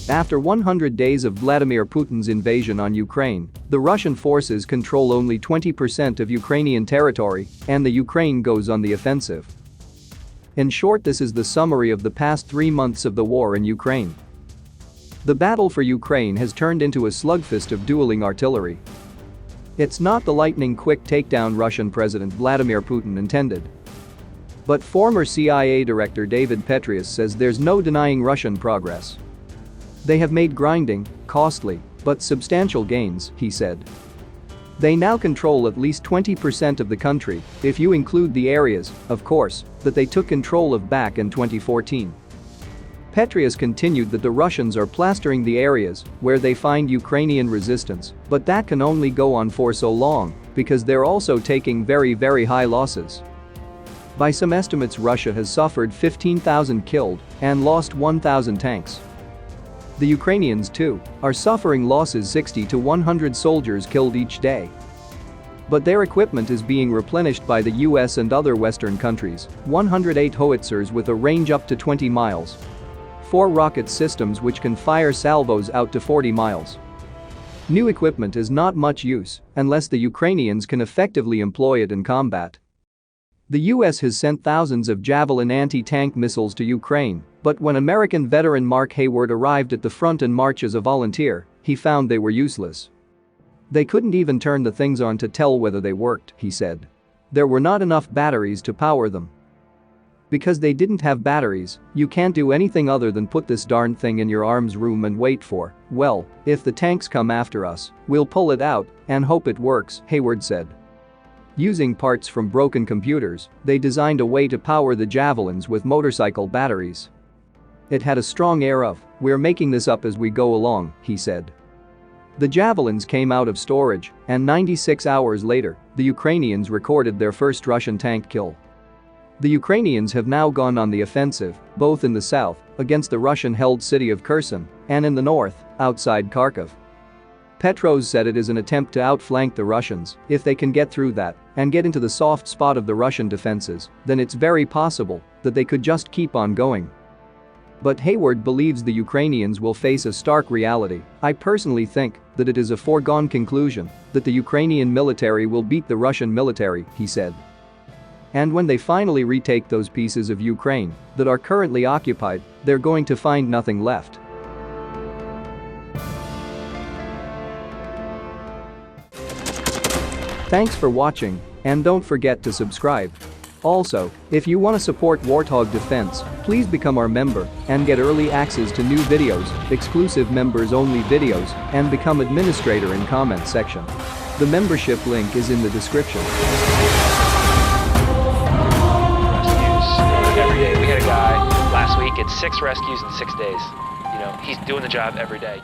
After 100 days of Vladimir Putin's invasion on Ukraine, the Russian forces control only 20% of Ukrainian territory, and the Ukraine goes on the offensive. In short, this is the summary of the past 3 months of the war in Ukraine. The battle for Ukraine has turned into a slugfest of dueling artillery. It's not the lightning-quick takedown Russian President Vladimir Putin intended. But former CIA Director David Petraeus says there's no denying Russian progress. They have made grinding, costly, but substantial gains, he said. They now control at least 20% of the country, if you include the areas, of course, that they took control of back in 2014. Petraeus continued that the Russians are plastering the areas where they find Ukrainian resistance, but that can only go on for so long because they're also taking very high losses. By some estimates, Russia has suffered 15,000 killed and lost 1,000 tanks. The Ukrainians, too, are suffering losses, 60 to 100 soldiers killed each day. But their equipment is being replenished by the US and other Western countries, 108 howitzers with a range up to 20 miles. 4 rocket systems which can fire salvos out to 40 miles. New equipment is not much use unless the Ukrainians can effectively employ it in combat. The US has sent thousands of Javelin anti-tank missiles to Ukraine, but when American veteran Mark Hayward arrived at the front in March as a volunteer, he found they were useless. They couldn't even turn the things on to tell whether they worked, he said. There were not enough batteries to power them. Because they didn't have batteries, you can't do anything other than put this darn thing in your arms room and wait for, well, if the tanks come after us, we'll pull it out and hope it works, Hayward said. Using parts from broken computers, they designed a way to power the Javelins with motorcycle batteries. It had a strong air of, "We're making this up as we go along," he said. The Javelins came out of storage, and 96 hours later, the Ukrainians recorded their first Russian tank kill. The Ukrainians have now gone on the offensive, both in the south, against the Russian-held city of Kherson, and in the north, outside Kharkiv. Petraeus said it is an attempt to outflank the Russians. If they can get through that and get into the soft spot of the Russian defenses, then it's very possible that they could just keep on going. But Hayward believes the Ukrainians will face a stark reality. "I personally think that it is a foregone conclusion that the Ukrainian military will beat the Russian military," he said. And when they finally retake those pieces of Ukraine that are currently occupied, they're going to find nothing left. Thanks for watching, and don't forget to subscribe. Also, if you want to support Warthog Defense, please become our member and get early access to new videos, exclusive members-only videos, and become administrator in comment section. The membership link is in the description. Rescues every day. We had a guy last week at 6 rescues in 6 days. He's doing the job every day.